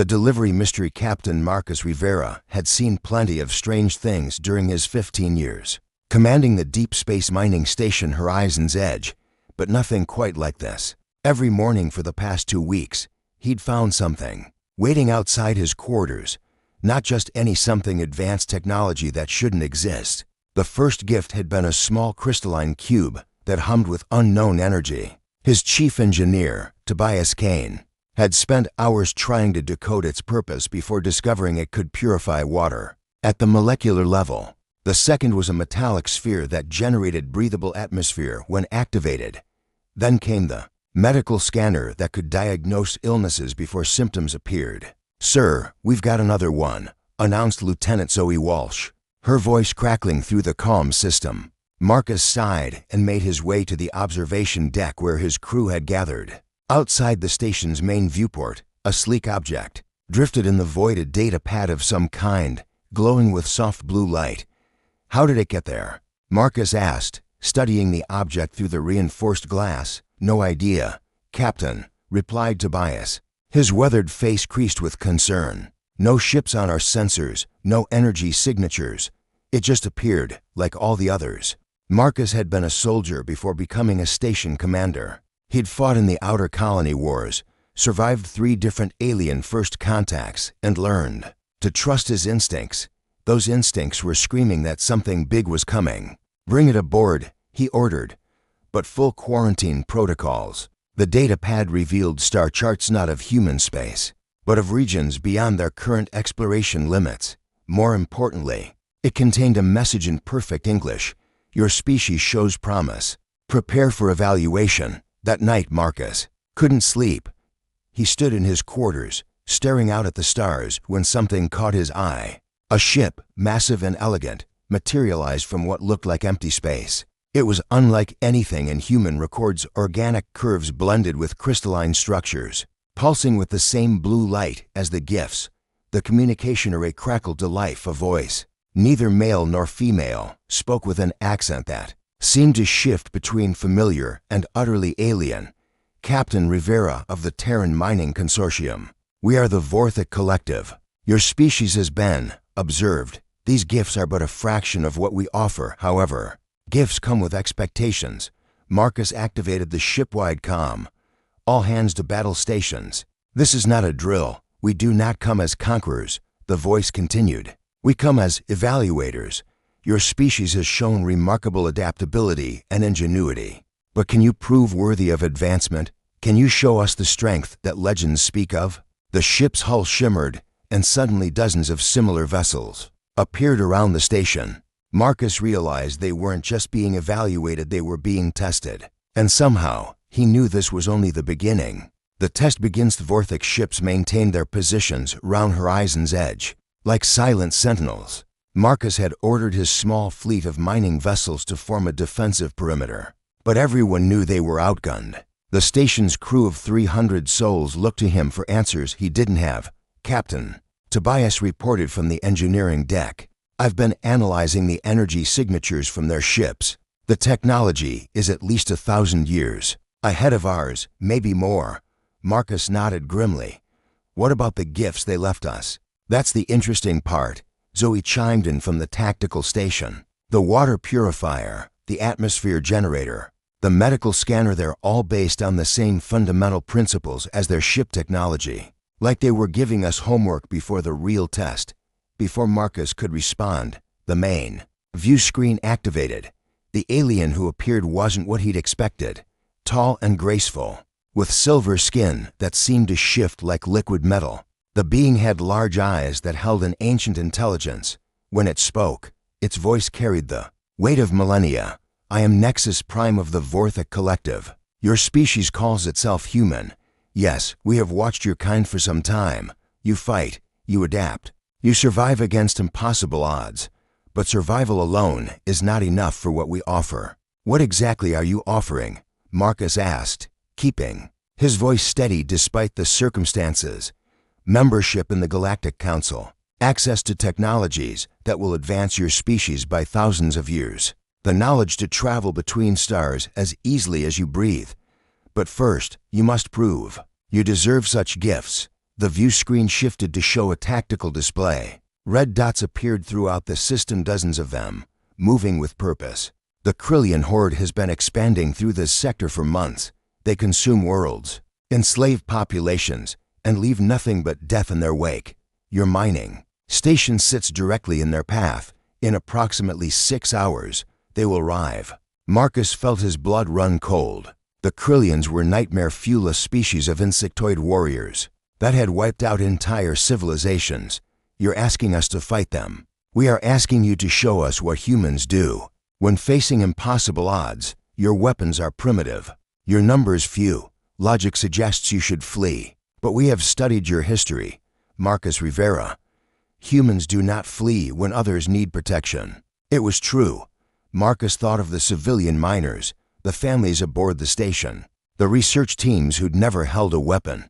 The delivery mystery Captain Marcus Rivera had seen plenty of strange things during his 15 years, commanding the deep space mining station Horizon's Edge, but nothing quite like this. Every morning for the past 2 weeks, he'd found something, waiting outside his quarters, not just any something advanced technology that shouldn't exist. The first gift had been a small crystalline cube that hummed with unknown energy. His chief engineer, Tobias Kane, had spent hours trying to decode its purpose before discovering it could purify water. At the molecular level, the second was a metallic sphere that generated breathable atmosphere when activated. Then came the medical scanner that could diagnose illnesses before symptoms appeared. "Sir, we've got another one," announced Lieutenant Zoe Walsh, her voice crackling through the comm system. Marcus sighed and made his way to the observation deck where his crew had gathered. Outside the station's main viewport, a sleek object drifted in the void, a data pad of some kind, glowing with soft blue light. "How did it get there?" Marcus asked, studying the object through the reinforced glass. "No idea, Captain," replied Tobias, his weathered face creased with concern. "No ships on our sensors, no energy signatures. It just appeared, like all the others." Marcus had been a soldier before becoming a station commander. He'd fought in the Outer Colony Wars, survived 3 different alien first contacts, and learned to trust his instincts. Those instincts were screaming that something big was coming. "Bring it aboard," he ordered, but full quarantine protocols. The data pad revealed star charts not of human space, but of regions beyond their current exploration limits. More importantly, it contained a message in perfect English: "Your species shows promise. Prepare for evaluation." That night, Marcus couldn't sleep. He stood in his quarters, staring out at the stars, when something caught his eye. A ship, massive and elegant, materialized from what looked like empty space. It was unlike anything in human records, organic curves blended with crystalline structures, pulsing with the same blue light as the gifts. The communication array crackled to life. A voice, neither male nor female, spoke with an accent that seemed to shift between familiar and utterly alien. "Captain Rivera of the Terran Mining Consortium. We are the Vorthic Collective. Your species has been observed. These gifts are but a fraction of what we offer, however. Gifts come with expectations." Marcus activated the ship-wide comm. "All hands to battle stations. This is not a drill. We do not come as conquerors," the voice continued. "We come as evaluators. Your species has shown remarkable adaptability and ingenuity. But can you prove worthy of advancement? Can you show us the strength that legends speak of?" The ship's hull shimmered, and suddenly dozens of similar vessels appeared around the station. Marcus realized they weren't just being evaluated, they were being tested. And somehow, he knew this was only the beginning. The test begins. Vorthic ships maintained their positions round Horizon's Edge, like silent sentinels. Marcus had ordered his small fleet of mining vessels to form a defensive perimeter, but everyone knew they were outgunned. The station's crew of 300 souls looked to him for answers he didn't have. "Captain," Tobias reported from the engineering deck, "I've been analyzing the energy signatures from their ships. The technology is at least 1,000 years ahead of ours, maybe more." Marcus nodded grimly. "What about the gifts they left us?" "That's the interesting part," Zoe chimed in from the tactical station. "The water purifier, the atmosphere generator, the medical scanner, they're all based on the same fundamental principles as their ship technology. Like they were giving us homework before the real test." Before Marcus could respond, the main view screen activated. The alien who appeared wasn't what he'd expected. Tall and graceful, with silver skin that seemed to shift like liquid metal. The being had large eyes that held an ancient intelligence. When it spoke, its voice carried the weight of millennia. "I am Nexus Prime of the Vorthic Collective. Your species calls itself human. Yes, we have watched your kind for some time. You fight, you adapt, you survive against impossible odds. But survival alone is not enough for what we offer." "What exactly are you offering?" Marcus asked, keeping his voice steady despite the circumstances. "Membership in the Galactic Council, access to technologies that will advance your species by thousands of years, the knowledge to travel between stars as easily as you breathe. But first, you must prove you deserve such gifts." The view screen shifted to show a tactical display. Red dots appeared throughout the system, dozens of them, moving with purpose. The Krillian horde has been expanding through this sector for months. They consume worlds, enslave populations, and leave nothing but death in their wake. Your mining station sits directly in their path. In approximately 6 hours, they will arrive. Marcus felt his blood run cold. The Krillians were nightmare-fuel species of insectoid warriors that had wiped out entire civilizations. You're asking us to fight them. We are asking you to show us what humans do. When facing impossible odds, your weapons are primitive. Your numbers few. Logic suggests you should flee. But we have studied your history, Marcus Rivera. Humans do not flee when others need protection. It was true. Marcus thought of the civilian miners, the families aboard the station, the research teams who'd never held a weapon.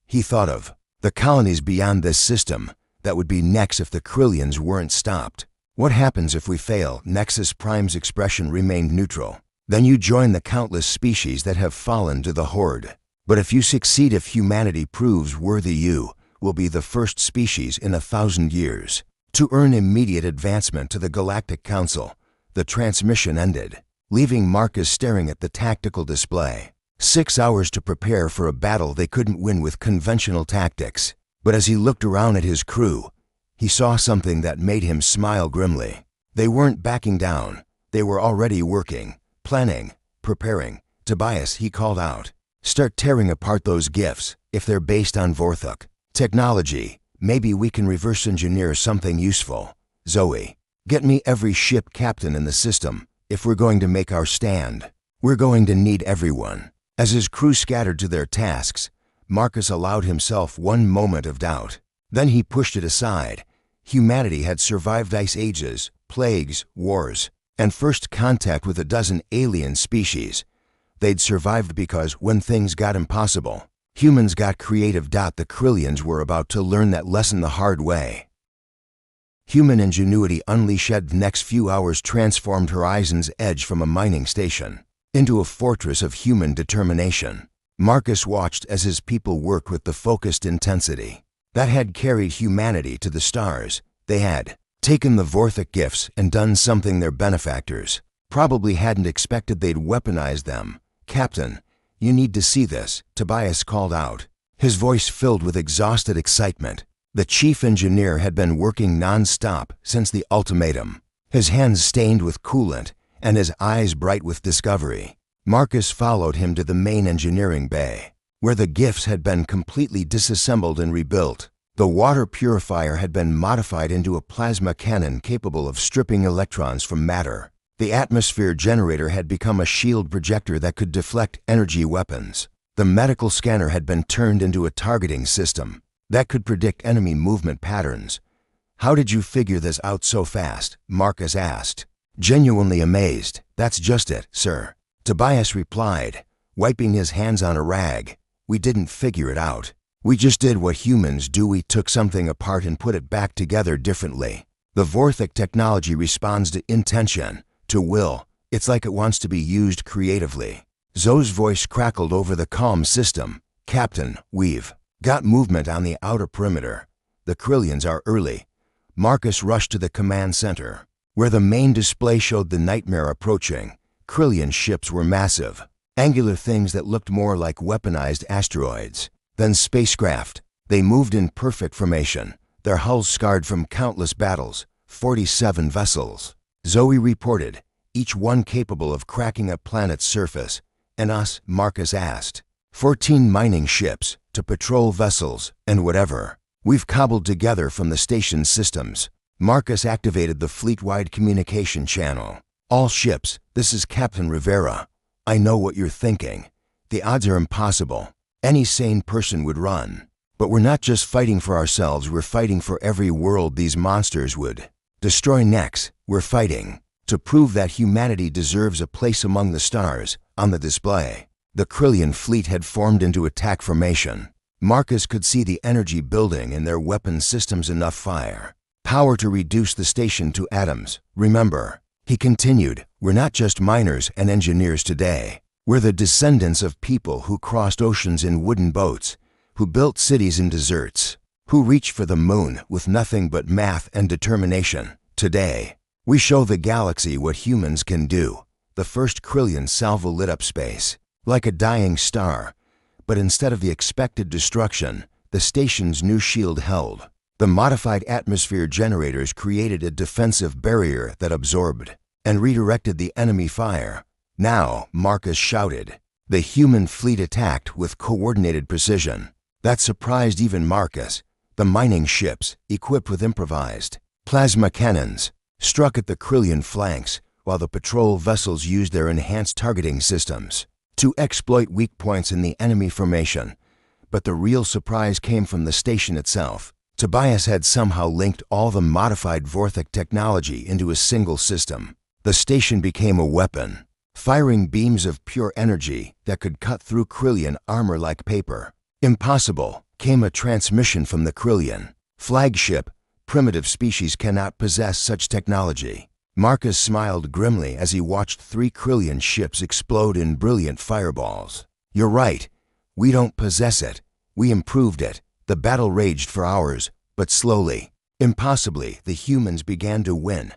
He thought of the colonies beyond this system that would be next if the Krillians weren't stopped. What happens if we fail? Nexus Prime's expression remained neutral. Then you join the countless species that have fallen to the horde. But if you succeed, if humanity proves worthy, you will be the first species in 1,000 years to earn immediate advancement to the Galactic Council. The transmission ended, leaving Marcus staring at the tactical display. 6 hours to prepare for a battle they couldn't win with conventional tactics. But as he looked around at his crew, he saw something that made him smile grimly. They weren't backing down. They were already working, planning, preparing. Tobias, he called out, start tearing apart those gifts. If they're based on Vorthok technology, maybe we can reverse engineer something useful. Zoe, get me every ship captain in the system. If we're going to make our stand, we're going to need everyone. As his crew scattered to their tasks, Marcus allowed himself one moment of doubt. Then he pushed it aside. Humanity had survived ice ages, plagues, wars, and first contact with a dozen alien species. They'd survived because when things got impossible, humans got creative. The Krillians were about to learn that lesson the hard way. Human ingenuity unleashed. The next few hours transformed Horizon's Edge from a mining station into a fortress of human determination. Marcus watched as his people worked with the focused intensity that had carried humanity to the stars. They had taken the Vorthok gifts and done something their benefactors probably hadn't expected. They'd weaponized them. Captain, you need to see this, Tobias called out, his voice filled with exhausted excitement. The chief engineer had been working non-stop since the ultimatum, his hands stained with coolant and his eyes bright with discovery. Marcus followed him to the main engineering bay, where the gifts had been completely disassembled and rebuilt. The water purifier had been modified into a plasma cannon capable of stripping electrons from matter. The atmosphere generator had become a shield projector that could deflect energy weapons. The medical scanner had been turned into a targeting system that could predict enemy movement patterns. How did you figure this out so fast? Marcus asked, genuinely amazed. That's just it, sir, Tobias replied, wiping his hands on a rag. We didn't figure it out. We just did what humans do. We took something apart and put it back together differently. The Vorthok technology responds to intention, to will. It's like it wants to be used creatively. Zoe's voice crackled over the comm system. Captain, we've got movement on the outer perimeter. The Krillians are early. Marcus rushed to the command center, where the main display showed the nightmare approaching. Krillian ships were massive, angular things that looked more like weaponized asteroids than spacecraft. They moved in perfect formation, their hulls scarred from countless battles. 47 vessels, Zoe reported, each one capable of cracking a planet's surface. And us? Marcus asked. 14 mining ships, to patrol vessels, and whatever we've cobbled together from the station's systems. Marcus activated the fleet-wide communication channel. All ships, this is Captain Rivera. I know what you're thinking. The odds are impossible. Any sane person would run. But we're not just fighting for ourselves, we're fighting for every world these monsters would destroy next. We're fighting to prove that humanity deserves a place among the stars. On the display, the Krillian fleet had formed into attack formation. Marcus could see the energy building in their weapon systems, enough fire power to reduce the station to atoms. Remember, he continued, we're not just miners and engineers today. We're the descendants of people who crossed oceans in wooden boats, who built cities in deserts, who reached for the moon with nothing but math and determination. Today, we show the galaxy what humans can do. The first Krillian salvo lit up space, like a dying star, but instead of the expected destruction, the station's new shield held. The modified atmosphere generators created a defensive barrier that absorbed and redirected the enemy fire. Now, Marcus shouted. The human fleet attacked with coordinated precision. That surprised even Marcus. The mining ships, equipped with improvised plasma cannons, struck at the Krillian flanks, while the patrol vessels used their enhanced targeting systems to exploit weak points in the enemy formation. But the real surprise came from the station itself. Tobias had somehow linked all the modified Vorthic technology into a single system. The station became a weapon, firing beams of pure energy that could cut through Krillian armor like paper. Impossible, came a transmission from the Krillian flagship. Primitive species cannot possess such technology. Marcus smiled grimly as he watched 3 Krillian ships explode in brilliant fireballs. You're right. We don't possess it. We improved it. The battle raged for hours, but slowly, impossibly, the humans began to win.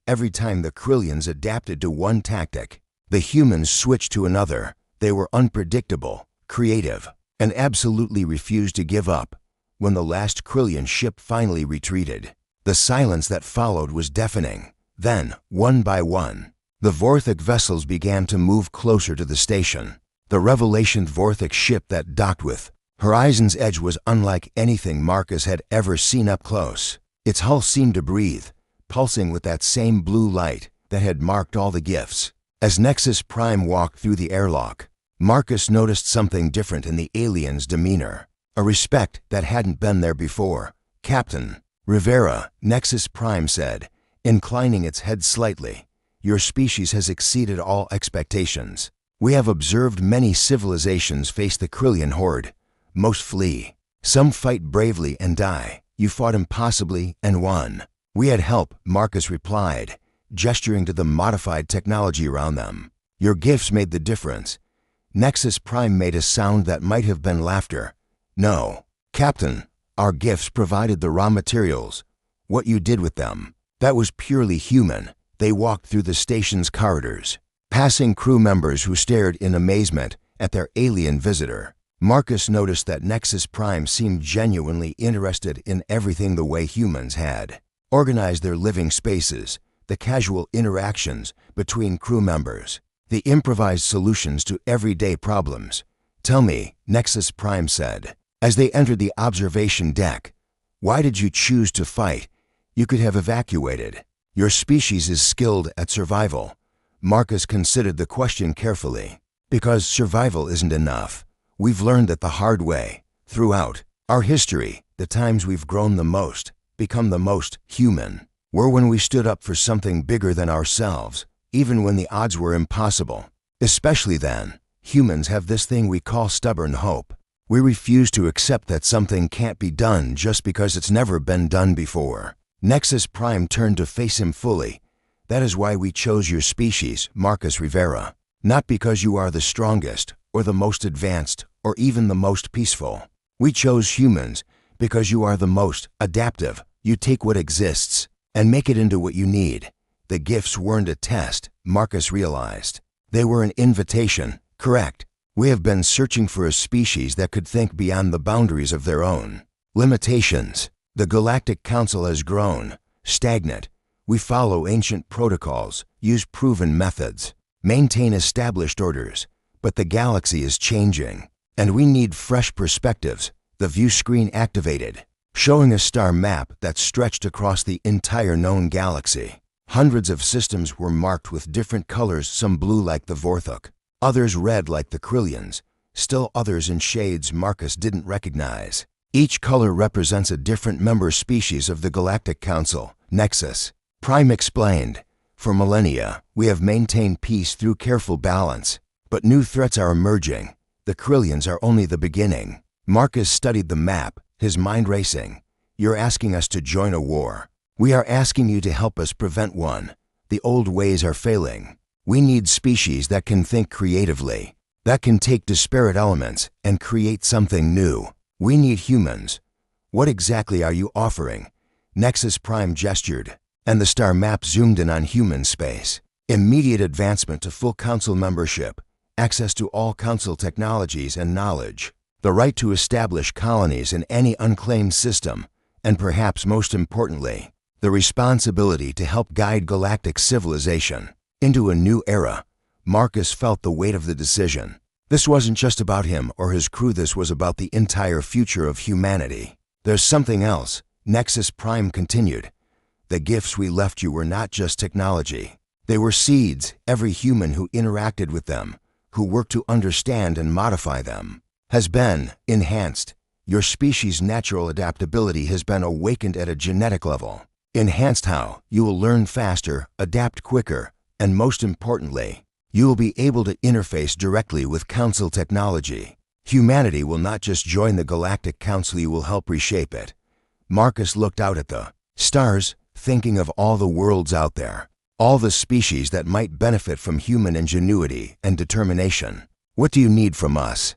Every time the Krillians adapted to one tactic, the humans switched to another. They were unpredictable, creative, and absolutely refused to give up. When the last Krillian ship finally retreated, the silence that followed was deafening. Then, one by one, the Vorthic vessels began to move closer to the station. The Revelation Vorthic ship that docked with Horizon's Edge was unlike anything Marcus had ever seen up close. Its hull seemed to breathe, pulsing with that same blue light that had marked all the gifts. As Nexus Prime walked through the airlock, Marcus noticed something different in the alien's demeanor, a respect that hadn't been there before. "Captain Rivera," Nexus Prime said, inclining its head slightly, "your species has exceeded all expectations. We have observed many civilizations face the Krillian horde. Most flee. Some fight bravely and die. You fought impossibly and won." "We had help," Marcus replied, gesturing to the modified technology around them. "Your gifts made the difference." Nexus Prime made a sound that might have been laughter. "No, Captain, our gifts provided the raw materials. What you did with them, that was purely human." They walked through the station's corridors, passing crew members who stared in amazement at their alien visitor. Marcus noticed that Nexus Prime seemed genuinely interested in everything the way humans had organized their living spaces, the casual interactions between crew members, the improvised solutions to everyday problems. "Tell me," Nexus Prime said, as they entered the observation deck, "why did you choose to fight? You could have evacuated. Your species is skilled at survival." Marcus considered the question carefully. "Because survival isn't enough. We've learned that the hard way. Throughout our history, the times we've grown the most, become the most human, were when we stood up for something bigger than ourselves, even when the odds were impossible. Especially then, humans have this thing we call stubborn hope. We refuse to accept that something can't be done just because it's never been done before." Nexus Prime turned to face him fully. "That is why we chose your species, Marcus Rivera. Not because you are the strongest, or the most advanced, or even the most peaceful. We chose humans because you are the most adaptive. You take what exists and make it into what you need." The gifts weren't a test, Marcus realized. They were an invitation. "Correct. We have been searching for a species that could think beyond the boundaries of their own limitations. The Galactic Council has grown stagnant. We follow ancient protocols, use proven methods, maintain established orders, but the galaxy is changing, and we need fresh perspectives." The view screen activated, showing a star map that stretched across the entire known galaxy. Hundreds of systems were marked with different colors, some blue like the Vorthok, others red like the Krillians, still others in shades Marcus didn't recognize. Each color represents a different member species of the Galactic Council. Nexus Prime explained, "For millennia, we have maintained peace through careful balance, but new threats are emerging. The Krillians are only the beginning." Marcus studied the map, his mind racing. "You're asking us to join a war. We are asking you to help us prevent one. The old ways are failing. We need species that can think creatively, that can take disparate elements and create something new. We need humans. What exactly are you offering? Nexus Prime gestured, and the star map zoomed in on human space. Immediate advancement to full council membership, access to all council technologies and knowledge, the right to establish colonies in any unclaimed system, and perhaps most importantly, the responsibility to help guide galactic civilization into a new era. Marcus felt the weight of the decision. This wasn't just about him or his crew, this was about the entire future of humanity. There's something else, Nexus Prime continued. The gifts we left you were not just technology. They were seeds. Every human who interacted with them, who worked to understand and modify them, has been enhanced. Your species' natural adaptability has been awakened at a genetic level. Enhanced how? You will learn faster, adapt quicker, and most importantly, you will be able to interface directly with Council technology. Humanity will not just join the Galactic Council, you will help reshape it. Marcus looked out at the stars, thinking of all the worlds out there, all the species that might benefit from human ingenuity and determination. What do you need from us?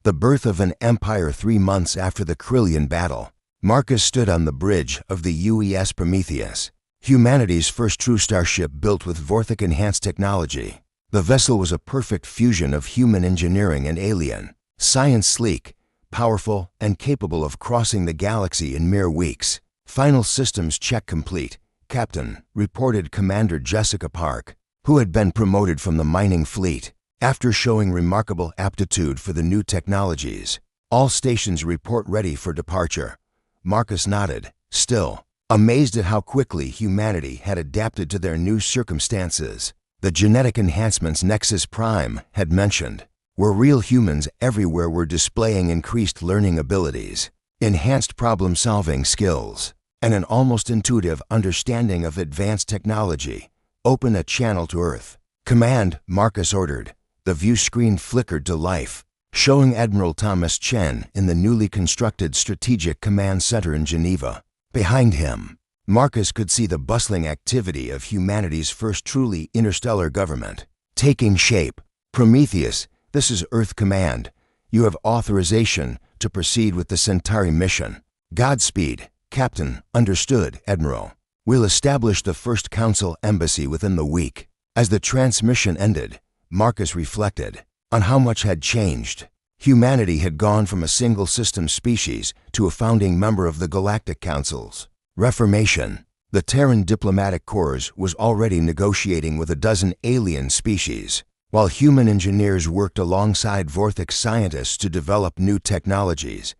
The birth of an empire 3 months after the Krillian battle. Marcus stood on the bridge of the UES Prometheus, humanity's first true starship built with Vorthic-enhanced technology. The vessel was a perfect fusion of human engineering and alien science, sleek, powerful, and capable of crossing the galaxy in mere weeks. Final systems check complete, Captain, reported Commander Jessica Park, who had been promoted from the mining fleet. After showing remarkable aptitude for the new technologies, all stations report ready for departure. Marcus nodded, still amazed at how quickly humanity had adapted to their new circumstances. The genetic enhancements Nexus Prime had mentioned were real. Humans everywhere were displaying increased learning abilities, enhanced problem-solving skills, and an almost intuitive understanding of advanced technology. Open a channel to Earth. Command, Marcus ordered. The view screen flickered to life, showing Admiral Thomas Chen in the newly constructed Strategic Command Center in Geneva. Behind him, Marcus could see the bustling activity of humanity's first truly interstellar government taking shape. Prometheus, this is Earth Command. You have authorization to proceed with the Centauri mission. Godspeed, Captain. Understood, Admiral. We'll establish the first Council embassy within the week. As the transmission ended, Marcus reflected on how much had changed. Humanity had gone from a single system species to a founding member of the Galactic Council's Reformation. The Terran Diplomatic Corps was already negotiating with a dozen alien species, while human engineers worked alongside Vorthic scientists to develop new technologies.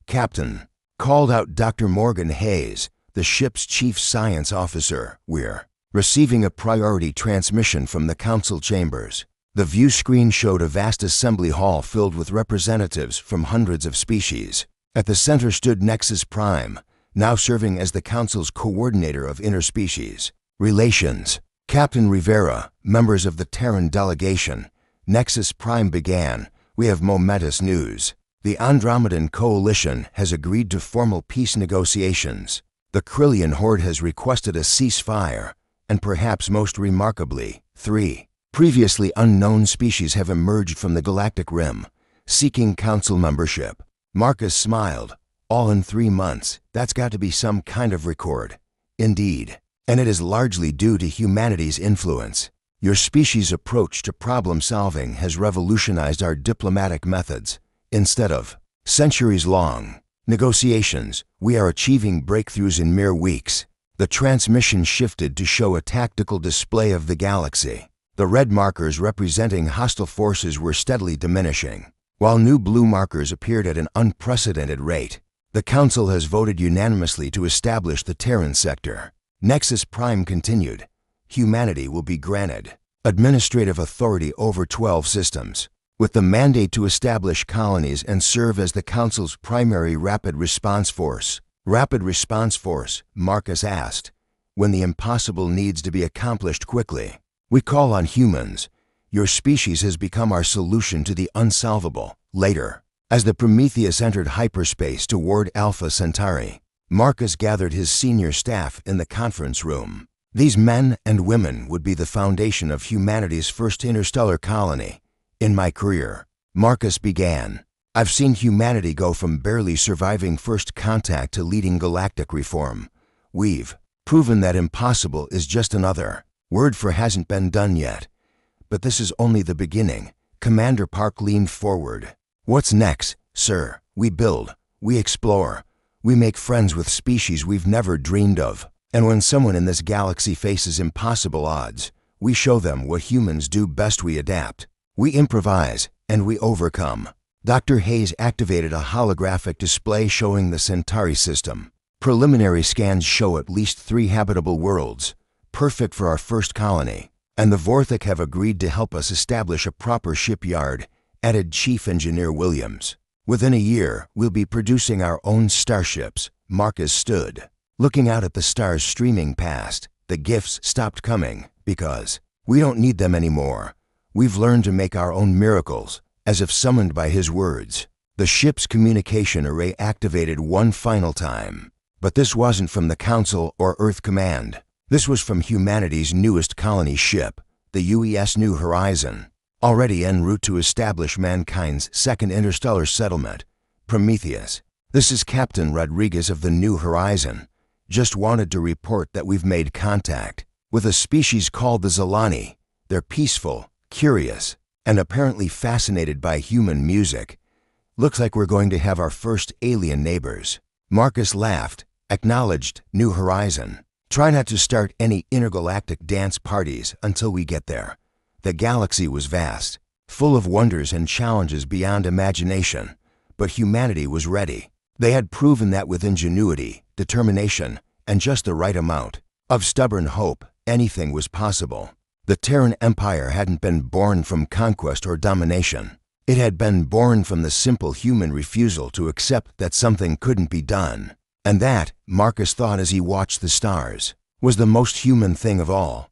Captain, called out Dr. Morgan Hayes, the ship's chief science officer. We're receiving a priority transmission from the Council chambers. The view screen showed a vast assembly hall filled with representatives from hundreds of species. At the center stood Nexus Prime, now serving as the Council's coordinator of interspecies relations. Captain Rivera, members of the Terran delegation. Nexus Prime began. We have momentous news. The Andromedan Coalition has agreed to formal peace negotiations. The Krillian Horde has requested a ceasefire, and perhaps most remarkably, 3 previously unknown species have emerged from the galactic rim, seeking Council membership. Marcus smiled. All in 3 months. That's got to be some kind of record. Indeed. And it is largely due to humanity's influence. Your species' approach to problem-solving has revolutionized our diplomatic methods. Instead of centuries-long negotiations, we are achieving breakthroughs in mere weeks. The transmission shifted to show a tactical display of the galaxy. The red markers representing hostile forces were steadily diminishing, while new blue markers appeared at an unprecedented rate. The Council has voted unanimously to establish the Terran sector. Nexus Prime continued. Humanity will be granted administrative authority over 12 systems, with the mandate to establish colonies and serve as the Council's primary rapid response force. Rapid response force, Marcus asked. When the impossible needs to be accomplished quickly, we call on humans. Your species has become our solution to the unsolvable. Later, as the Prometheus entered hyperspace toward Alpha Centauri, Marcus gathered his senior staff in the conference room. These men and women would be the foundation of humanity's first interstellar colony. In my career, Marcus began, I've seen humanity go from barely surviving first contact to leading galactic reform. We've proven that impossible is just another word for hasn't been done yet. But this is only the beginning. Commander Park leaned forward. What's next, sir? We build, we explore, we make friends with species we've never dreamed of. And when someone in this galaxy faces impossible odds, we show them what humans do best: we adapt, we improvise, and we overcome. Dr. Hayes activated a holographic display showing the Centauri system. Preliminary scans show at least 3 habitable worlds, perfect for our first colony. And the Vorthik have agreed to help us establish a proper shipyard, added Chief Engineer Williams. Within a year, we'll be producing our own starships. Marcus stood, looking out at the stars streaming past. The gifts stopped coming because we don't need them anymore. We've learned to make our own miracles, as if summoned by his words. The ship's communication array activated one final time. But this wasn't from the Council or Earth Command. This was from humanity's newest colony ship, the UES New Horizon, already en route to establish mankind's second interstellar settlement, Prometheus. This is Captain Rodriguez of the New Horizon. Just wanted to report that we've made contact with a species called the Zalani. They're peaceful, curious, and apparently fascinated by human music. Looks like we're going to have our first alien neighbors. Marcus laughed, acknowledged New Horizon. Try not to start any intergalactic dance parties until we get there. The galaxy was vast, full of wonders and challenges beyond imagination, but humanity was ready. They had proven that with ingenuity, determination, and just the right amount of stubborn hope, anything was possible. The Terran Empire hadn't been born from conquest or domination. It had been born from the simple human refusal to accept that something couldn't be done. And that, Marcus thought as he watched the stars, was the most human thing of all.